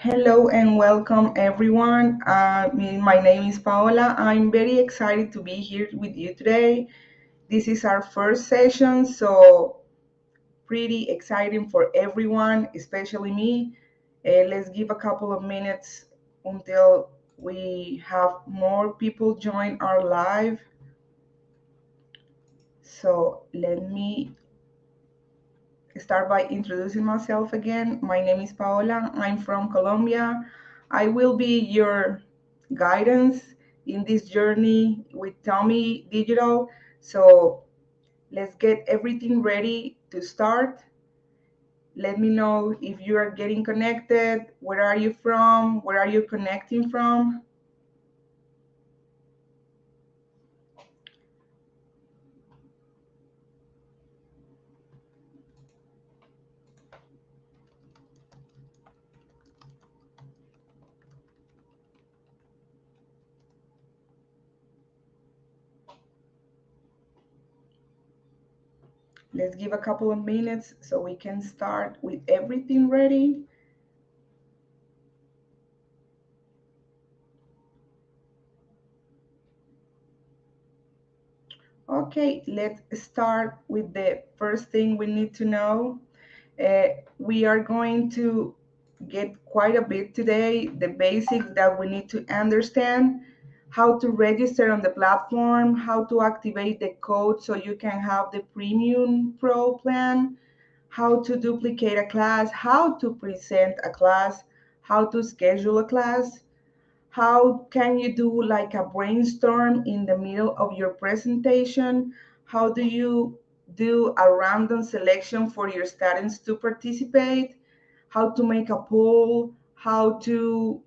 Hello and welcome everyone. My name is Paola. I'm very excited to be here with you today. This is our first session, so pretty exciting for everyone, especially me. Let's give a couple of minutes until we have more people join our live. So let me start by introducing myself again. My name is Paola. I'm from Colombia. I will be your guidance in this journey with TOMi.digital. So let's get everything ready to start. Let me know if you are getting connected. Where are you from? Where are you connecting from? Let's give a couple of minutes so we can start with everything ready. Okay, let's start with the first thing we need to know. We are going to get quite a bit today, the basics that we need to understand, how to register on the platform, how to activate the code so you can have the premium pro plan, how to duplicate a class, how to present a class, how to schedule a class, how can you do like a brainstorm in the middle of your presentation? How do you do a random selection for your students to participate? How to make a poll? How to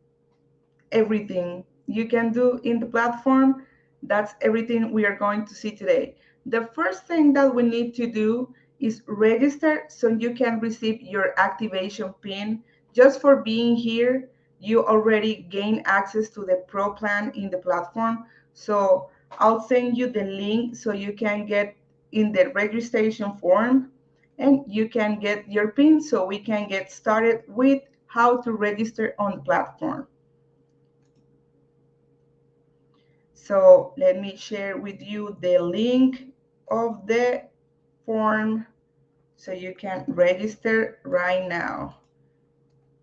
everything you can do in the platform. That's everything we are going to see today. The first thing that we need to do is register so you can receive your activation pin. Just for being here, you already gain access to the pro plan in the platform. So I'll send you the link so you can get in the registration form and you can get your pin so we can get started with how to register on the platform. So let me share with you the link of the form so you can register right now.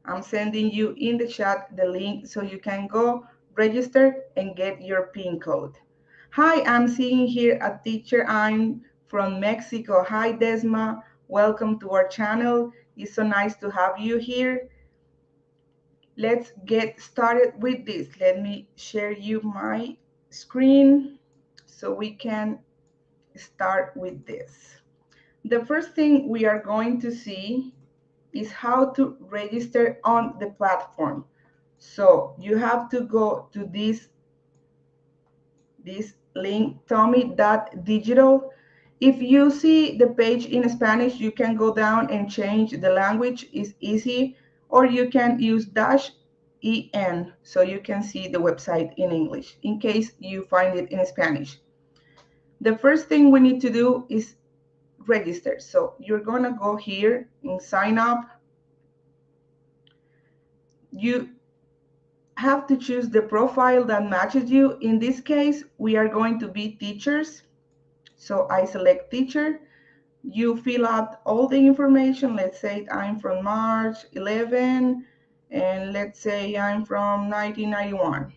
I'm sending you in the chat the link so you can go register and get your PIN code. Hi, I'm seeing here a teacher. I'm from Mexico. Hi, Desma. Welcome to our channel. It's so nice to have you here. Let's get started with this. Let me share you my screen so we can start with this. The first thing we are going to see is how to register on the platform. So you have to go to this link, TOMi.digital. If you see the page in Spanish, you can go down and change the language. It's easy. Or you can use -en so you can see the website in English in case you find it in Spanish. The first thing we need to do is register. So you're going to go here and sign up. You have to choose the profile that matches you. In this case, we are going to be teachers. So I select teacher. You fill out all the information. Let's say I'm from March 11, and let's say I'm from 1991.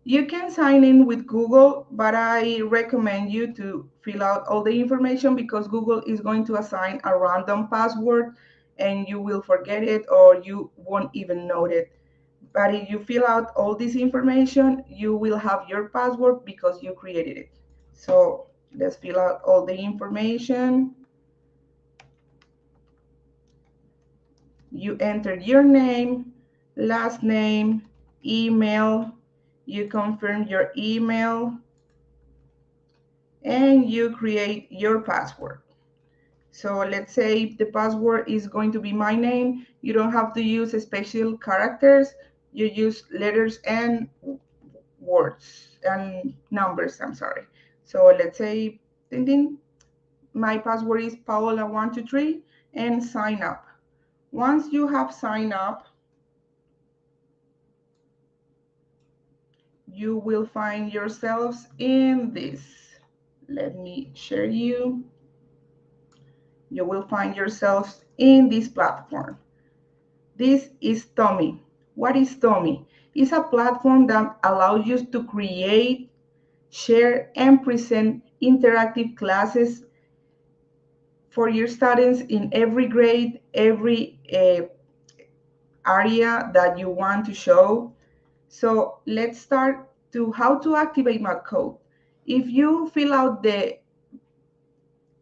You can sign in with Google, but I recommend you to fill out all the information because Google is going to assign a random password and you will forget it or you won't even know it. But if you fill out all this information, you will have your password because you created it. So let's fill out all the information. You enter your name, last name, email, you confirm your email, and you create your password. So let's say the password is going to be my name. You don't have to use special characters. You use letters and words and numbers, I'm sorry. So let's say, ding, ding, my password is Paola123 and sign up. Once you have signed up, you will find yourselves in this. Let me share you. You will find yourselves in this platform. This is TOMi. What is TOMi? It's a platform that allows you to create, share, and present interactive classes for your students in every grade, every area that you want to show. So let's start to how to activate my code. If you fill out the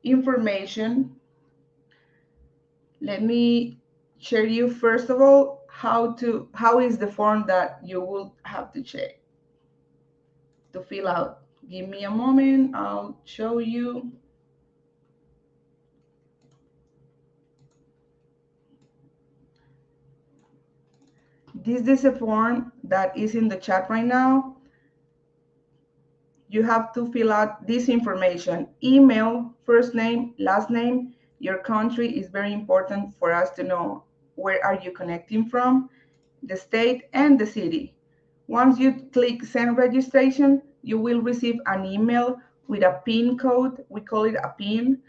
information, let me share you first of all how is the form that you will have to check to fill out. Give me a moment, I'll show you. This is a form that is in the chat right now. You have to fill out this information: email, first name, last name, your country is very important for us to know where are you connecting from, the state and the city. Once you click send registration, you will receive an email with a PIN code. We call it a PIN.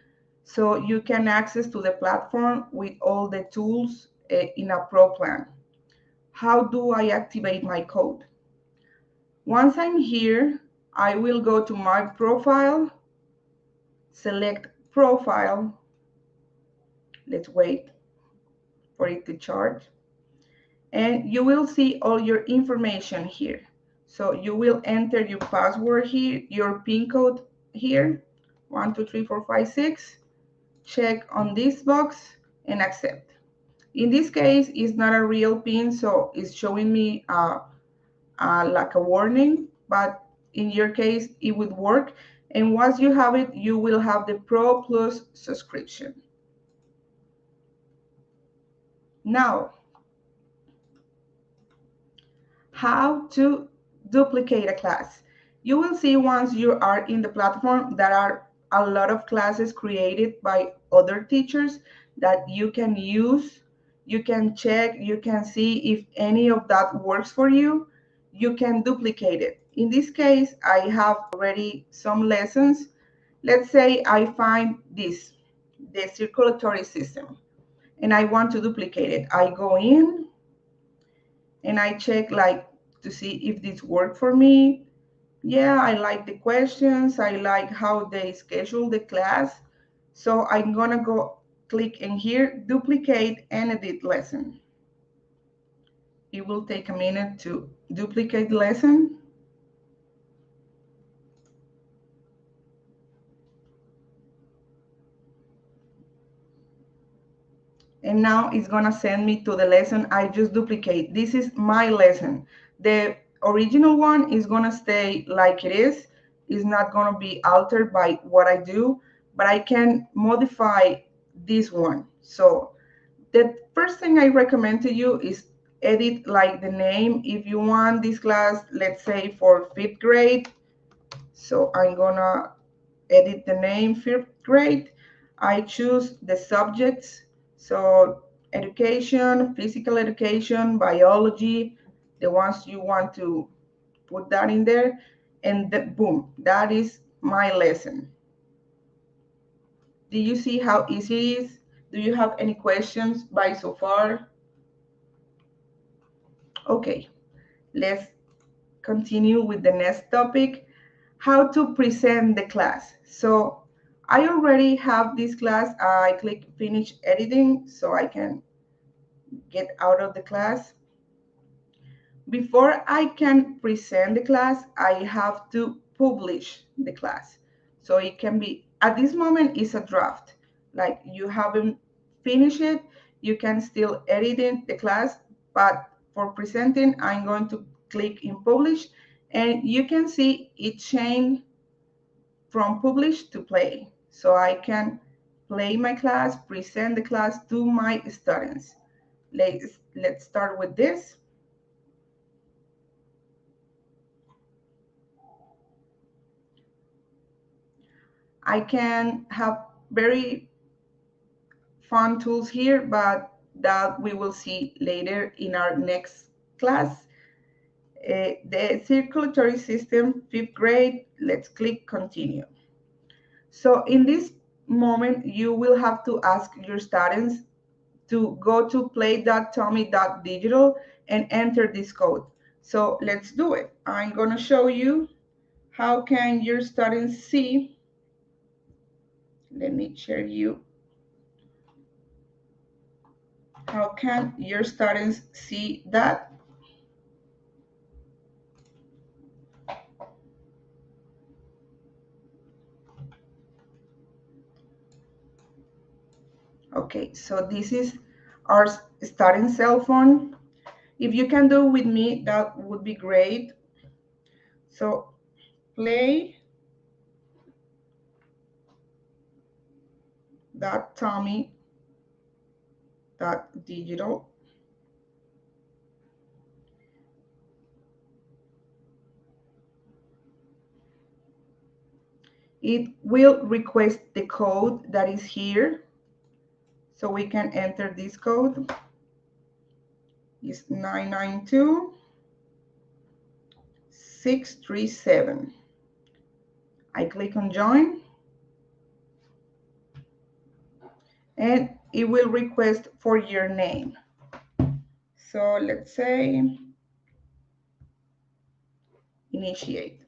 So you can access to the platform with all the tools in a pro plan. How do I activate my code? Once I'm here, I will go to my profile, select profile. Let's wait for it to charge. And you will see all your information here. So you will enter your password here, your PIN code here, 123456. Check on this box and accept. In this case, it's not a real PIN, so it's showing me like a warning, but in your case, it would work. And once you have it, you will have the Pro Plus subscription. Now, how to duplicate a class. You will see once you are in the platform there are a lot of classes created by other teachers that you can use. You can check, you can see if any of that works for you. You can duplicate it. In this case, I have already some lessons. Let's say I find this, the circulatory system, and I want to duplicate it. I go in and I check like to see if this worked for me. Yeah, I like the questions. I like how they schedule the class. So I'm gonna go click in here, duplicate and edit lesson. It will take a minute to duplicate the lesson. And now it's gonna send me to the lesson I just duplicate. This is my lesson. The original one is gonna stay like it is. It's not gonna be altered by what I do, but I can modify this one. So the first thing I recommend to you is edit like the name. If you want this class, let's say for 5th grade, so I'm gonna edit the name 5th grade. I choose the subjects, so education, physical education, biology, the ones you want to put that in there, and boom, that is my lesson. Do you see how easy it is? Do you have any questions by so far? Okay, let's continue with the next topic, how to present the class. So I already have this class. I click finish editing so I can get out of the class. Before I can present the class, I have to publish the class. So it can be, at this moment, it's a draft. Like you haven't finished it, you can still edit the class, but for presenting, I'm going to click in publish, and you can see it change from publish to play. So I can play my class, present the class to my students. Let's start with this. I can have very fun tools here, but that we will see later in our next class. The circulatory system, 5th grade. Let's click continue. So in this moment, you will have to ask your students to go to play.tomi.digital and enter this code. So let's do it. I'm going to show you how can your students see. Let me share you. How can your students see that? Okay, so this is our student cell phone. If you can do with me, that would be great. So play.tomi.digital. It will request the code that is here. So we can enter this code. It's 992637. I click on join and it will request for your name. So let's say initiate.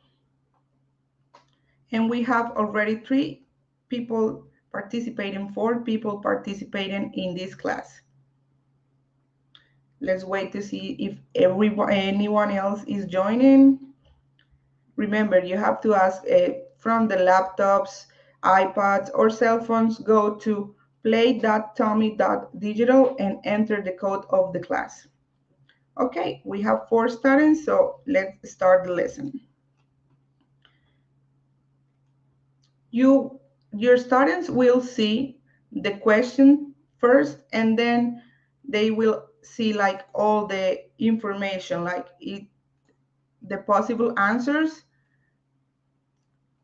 And we have already 3 people participating, 4 people participating in this class. Let's wait to see if anyone else is joining. Remember, you have to ask from the laptops, iPads, or cell phones, go to play.tomi.digital and enter the code of the class. Okay, we have 4 students, so let's start the lesson. Your students will see the question first, and then they will see like all the information, like the possible answers.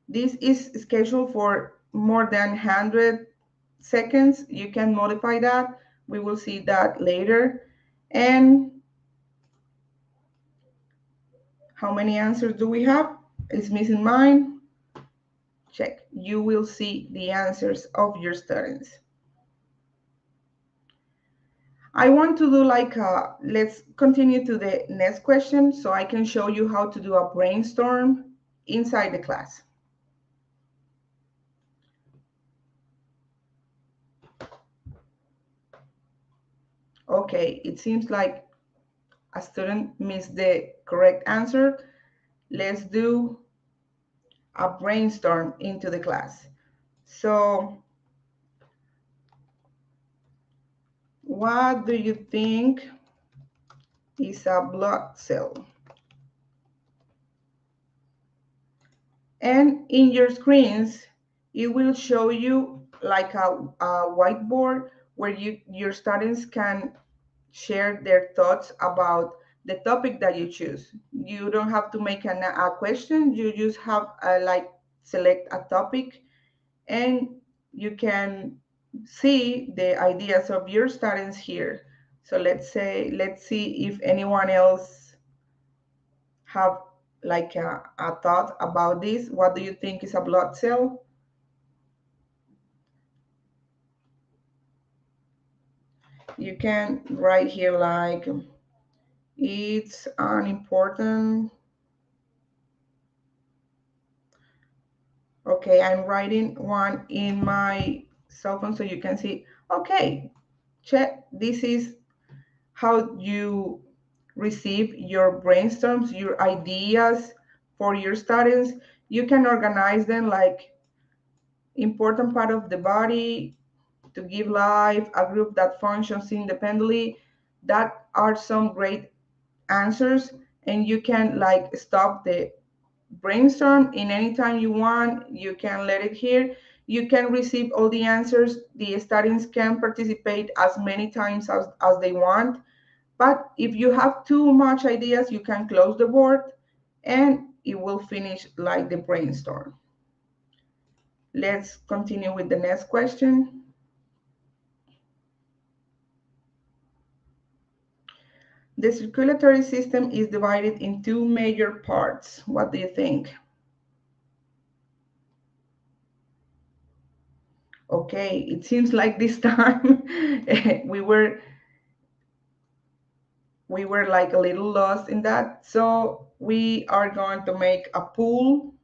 This is scheduled for more than 100 seconds. You can modify that. We will see that later. And how many answers do we have? Is missing mine. Check. You will see the answers of your students. I want to do like let's continue to the next question so I can show you how to do a brainstorm inside the class. Okay, it seems like a student missed the correct answer. Let's do a brainstorm into the class. So what do you think is a blood cell? And in your screens, it will show you like a whiteboard where your students can share their thoughts about the topic that you choose. You don't have to make a question. You just have like select a topic and you can see the ideas of your students here. So let's see if anyone else have like a thought about this. What do you think is a blood cell? You can write here like it's an important. Okay, I'm writing one in my cell phone so you can see. Okay, check. This is how you receive your brainstorms, your ideas for your students. You can organize them like important part of the body, to give life, a group that functions independently. That are some great answers, and you can like stop the brainstorm in any time you want. You can let it here. You can receive all the answers. The students can participate as many times as they want. But if you have too much ideas, you can close the board and it will finish like the brainstorm. Let's continue with the next question. The circulatory system is divided in two major parts. What do you think? Okay, it seems like this time we were like a little lost in that. So we are going to make a pool.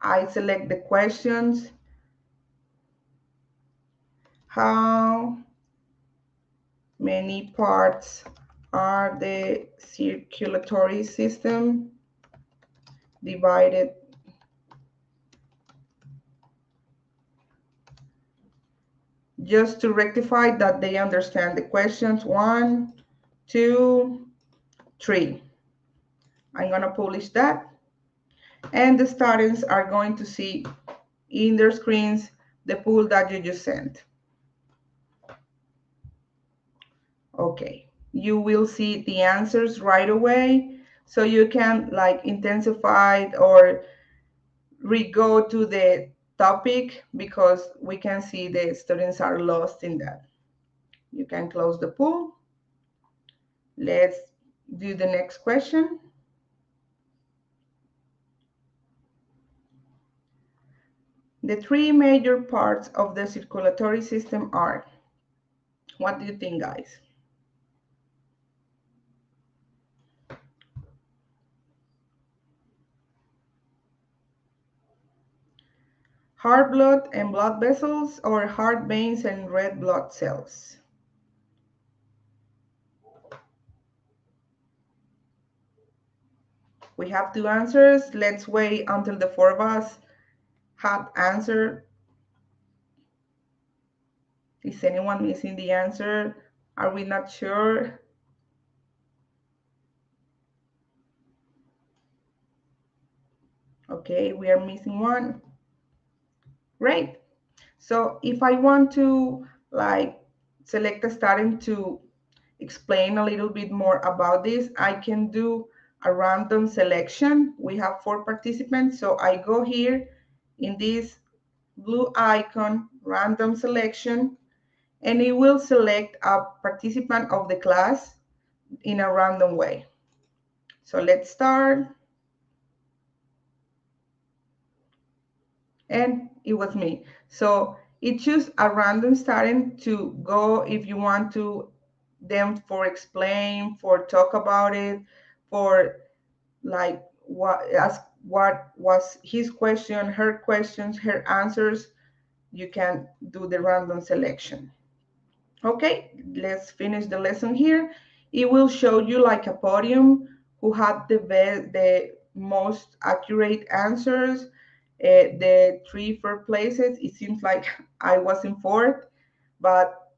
I select the questions. How many parts are the circulatory system divided? Just to rectify that they understand the questions. 1, 2, 3. I'm going to publish that. And the students are going to see in their screens the pool that you just sent. Okay, you will see the answers right away, so you can like intensify or re-go to the topic because we can see the students are lost in that. You can close the pool. Let's do the next question. The three major parts of the circulatory system are, what do you think, guys? Heart blood and blood vessels, or heart veins and red blood cells? We have two answers. Let's wait until the four of us have answered. Is anyone missing the answer? Are we not sure? Okay, we are missing one. Great. So if I want to like select a student to explain a little bit more about this, I can do a random selection. We have 4 participants, so I go here in this blue icon, random selection, and it will select a participant of the class in a random way. So let's start. And it was me. So it choose a random student to go if you want to them for explain, for talk about it, for like what was his question, her questions, her answers. You can do the random selection. Okay, let's finish the lesson here. It will show you like a podium who had the most accurate answers. The 3 first places, it seems like I was in fourth, but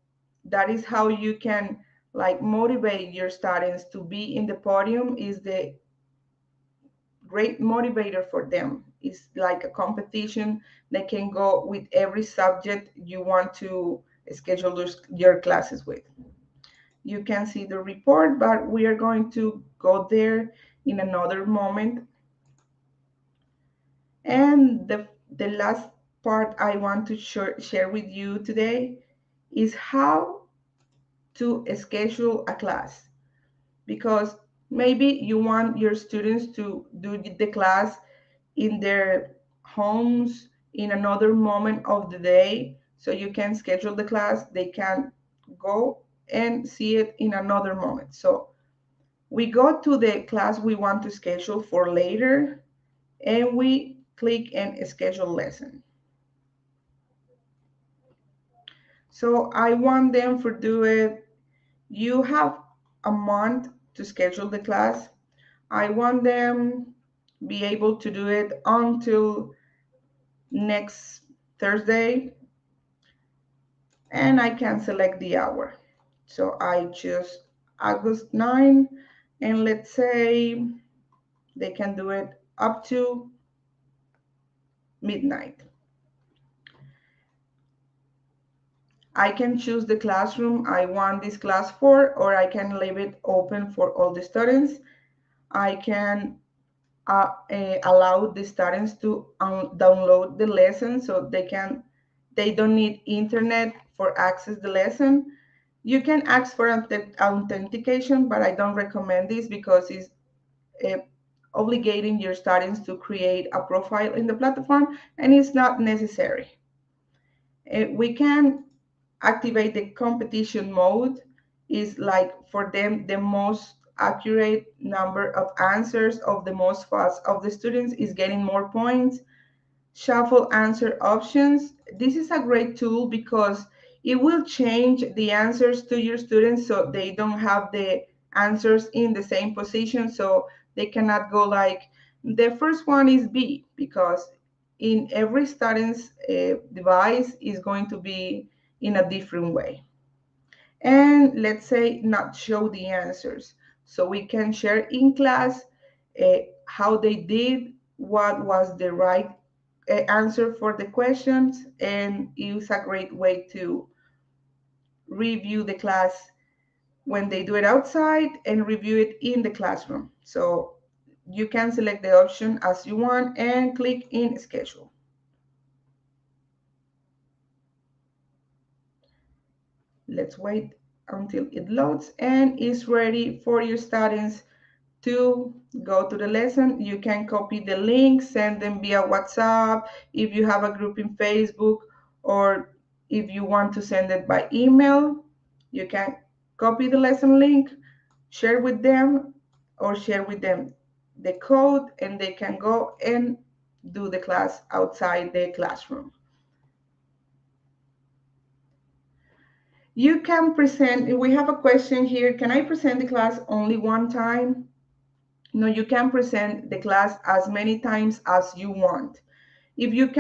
that is how you can like motivate your students to be in the podium. Is the great motivator for them. It's like a competition. They can go with every subject you want to schedule your classes with. You can see the report, but we are going to go there in another moment. And the last part I want to share with you today is how to schedule a class. Because maybe you want your students to do the class in their homes in another moment of the day, so you can schedule the class. They can go and see it in another moment. So we go to the class we want to schedule for later, and we click and schedule lesson. So I want them for do it. You have a month to schedule the class. I want them be able to do it until next Thursday, and I can select the hour. So I choose August 9, and let's say they can do it up to midnight. I can choose the classroom I want this class for, or I can leave it open for all the students. I can allow the students to download the lesson, so they don't need internet for access the lesson. You can ask for authentication, but I don't recommend this because it's uh, obligating your students to create a profile in the platform, and it's not necessary. We can activate the competition mode. Is like for them the most accurate number of answers of the most fast of the students is getting more points. Shuffle answer options. This is a great tool because it will change the answers to your students so they don't have the answers in the same position, so they cannot go like the first one is B, because in every student's device is going to be in a different way. And let's say not show the answers, so we can share in class how they did, what was the right answer for the questions, and it's a great way to review the class when they do it outside and review it in the classroom. So you can select the option as you want and click in schedule. Let's wait until it loads and is ready for your students to go to the lesson. You can copy the link, send them via WhatsApp if you have a group in Facebook, or if you want to send it by email, you can copy the lesson link, share with them, or share with them the code, and they can go and do the class outside the classroom. You can present, we have a question here, can I present the class only one time? No, you can present the class as many times as you want. If you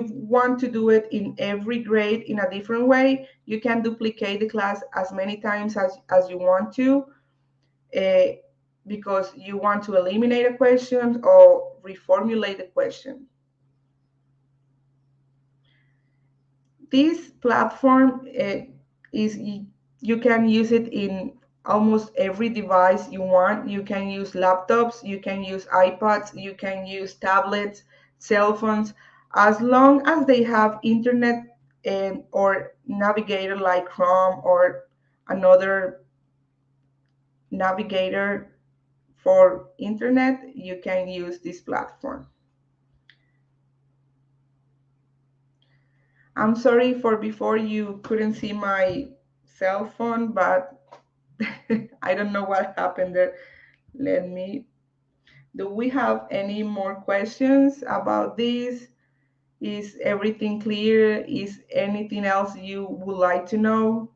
want to do it in every grade in a different way, you can duplicate the class as many times as you want to, uh, because you want to eliminate a question or reformulate the question. This platform is, you can use it in almost every device you want. You can use laptops, you can use iPads, you can use tablets, cell phones, as long as they have internet and or navigator like Chrome or another navigator for internet, you can use this platform. I'm sorry for before you couldn't see my cell phone, but I don't know what happened there. Let me, do we have any more questions about this? Is everything clear? Is anything else you would like to know?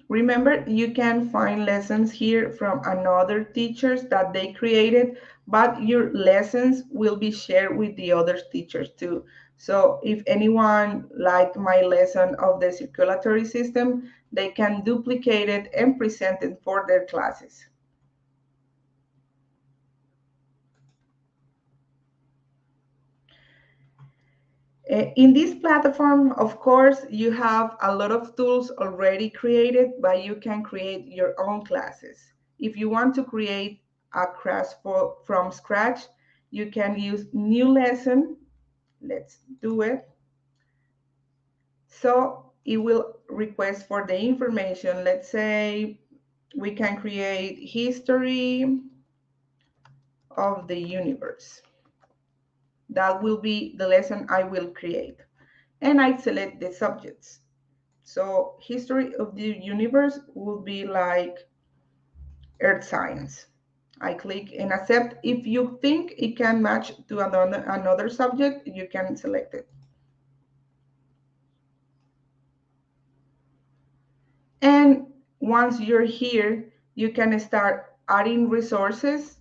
Remember, you can find lessons here from another teachers that they created, but your lessons will be shared with the other teachers too. So if anyone liked my lesson of the circulatory system, they can duplicate it and present it for their classes. In this platform, of course, you have a lot of tools already created, but you can create your own classes. If you want to create a class from scratch, you can use new lesson. Let's do it. So it will request for the information. Let's say we can create history of the universe. That will be the lesson I will create. And I select the subjects. So history of the universe will be like earth science. I click and accept. If you think it can match to another subject, you can select it. And once you're here, you can start adding resources,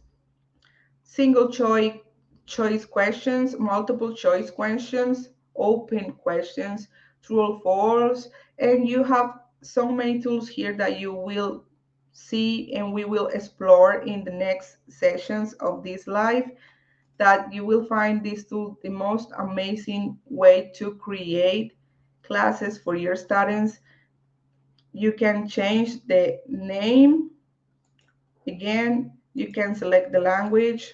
single choice questions, multiple choice questions, open questions, true or false, and you have so many tools here that you will see and we will explore in the next sessions of this live, that you will find this tool the most amazing way to create classes for your students. You can change the name. Again, you can select the language.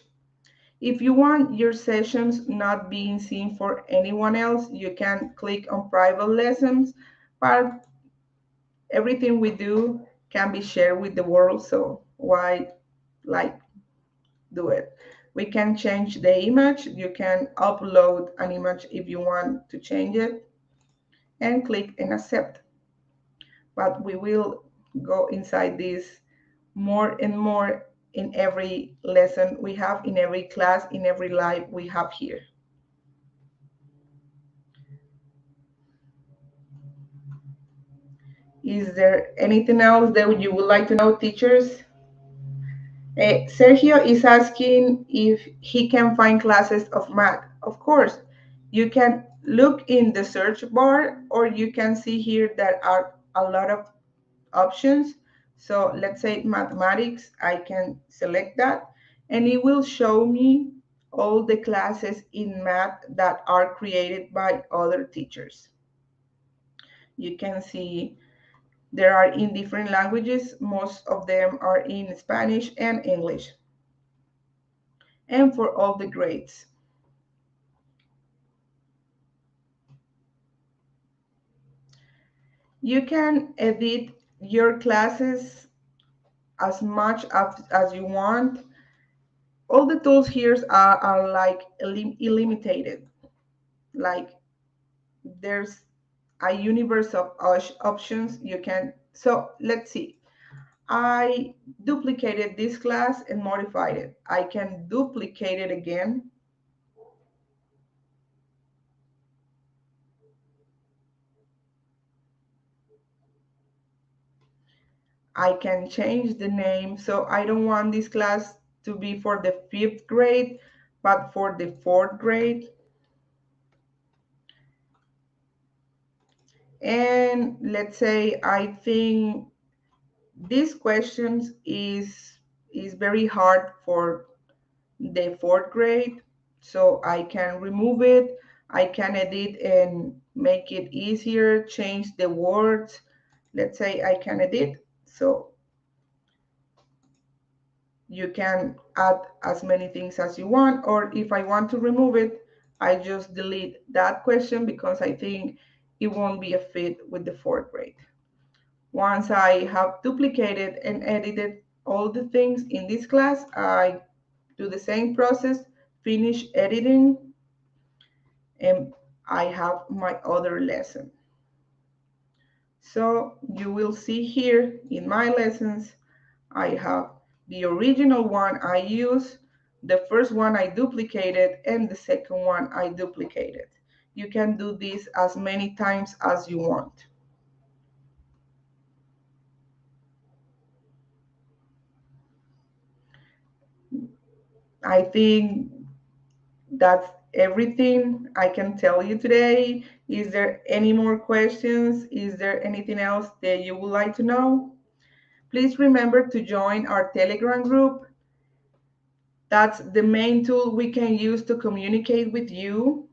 If you want your sessions not being seen for anyone else, you can click on private lessons, but everything we do can be shared with the world, so why like do it? We can change the image. You can upload an image if you want to change it and click and accept. But we will go inside this more and more in every lesson we have, in every class, in every live we have here. Is there anything else that you would like to know, teachers? Sergio is asking if he can find classes of math. Of course, you can look in the search bar, or you can see here that are a lot of options. So let's say mathematics, I can select that, and it will show me all the classes in math that are created by other teachers. You can see there are in different languages. Most of them are in Spanish and English, and for all the grades. You can edit your classes as much as you want. All the tools here are like illimited. Like there's a universe of options you can. So let's see. I duplicated this class and modified it. I can duplicate it again. I can change the name. So I don't want this class to be for the 5th grade, but for the 4th grade. And let's say I think these questions is very hard for the 4th grade, so I can remove it. I can edit and make it easier, change the words. Let's say I can edit, so you can add as many things as you want, or if I want to remove it, I just delete that question because I think it won't be a fit with the 4th grade. Once I have duplicated and edited all the things in this class, I do the same process, finish editing, and I have my other lesson. So you will see here in my lessons, I have the original one I use, the first one I duplicated, and the second one I duplicated. You can do this as many times as you want. I think that's everything I can tell you today. Is there any more questions? Is there anything else that you would like to know? Please remember to join our Telegram group. That's the main tool we can use to communicate with you.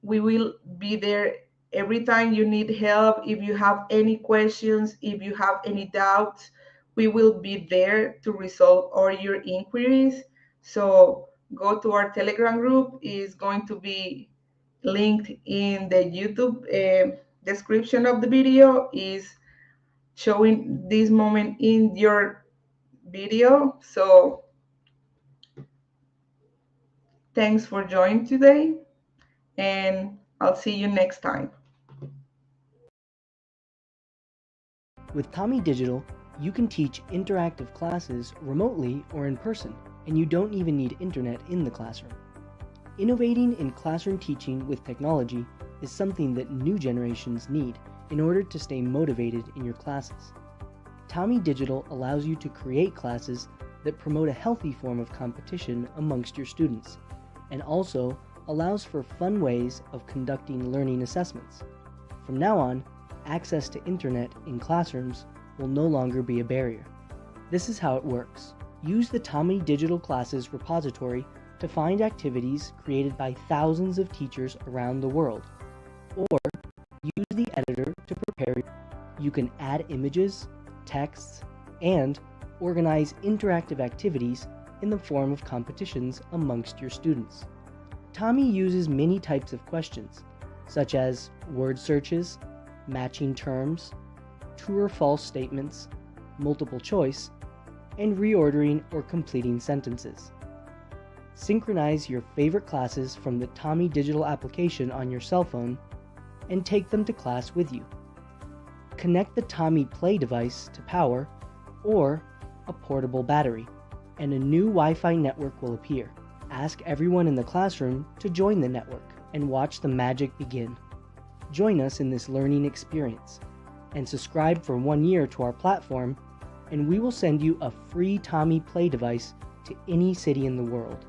We will be there every time you need help. If you have any questions, if you have any doubts, we will be there to resolve all your inquiries. So go to our Telegram group. It's going to be linked in the YouTube description of the video. Is showing this moment in your video. So thanks for joining today, and I'll see you next time. With TOMi.digital, you can teach interactive classes remotely or in person, and you don't even need internet in the classroom. Innovating in classroom teaching with technology is something that new generations need in order to stay motivated in your classes. TOMi.digital allows you to create classes that promote a healthy form of competition amongst your students, and also allows for fun ways of conducting learning assessments. From now on, access to internet in classrooms will no longer be a barrier. This is how it works. Use the TOMi.digital classes repository to find activities created by thousands of teachers around the world, or use the editor to prepare. You can add images, texts, and organize interactive activities in the form of competitions amongst your students. TOMi uses many types of questions, such as word searches, matching terms, true or false statements, multiple choice, and reordering or completing sentences. Synchronize your favorite classes from the TOMi Digital application on your cell phone and take them to class with you. Connect the TOMi Play device to power or a portable battery, and a new Wi-Fi network will appear. Ask everyone in the classroom to join the network and watch the magic begin. Join us in this learning experience and subscribe for 1 year to our platform, and we will send you a free TOMi Play device to any city in the world.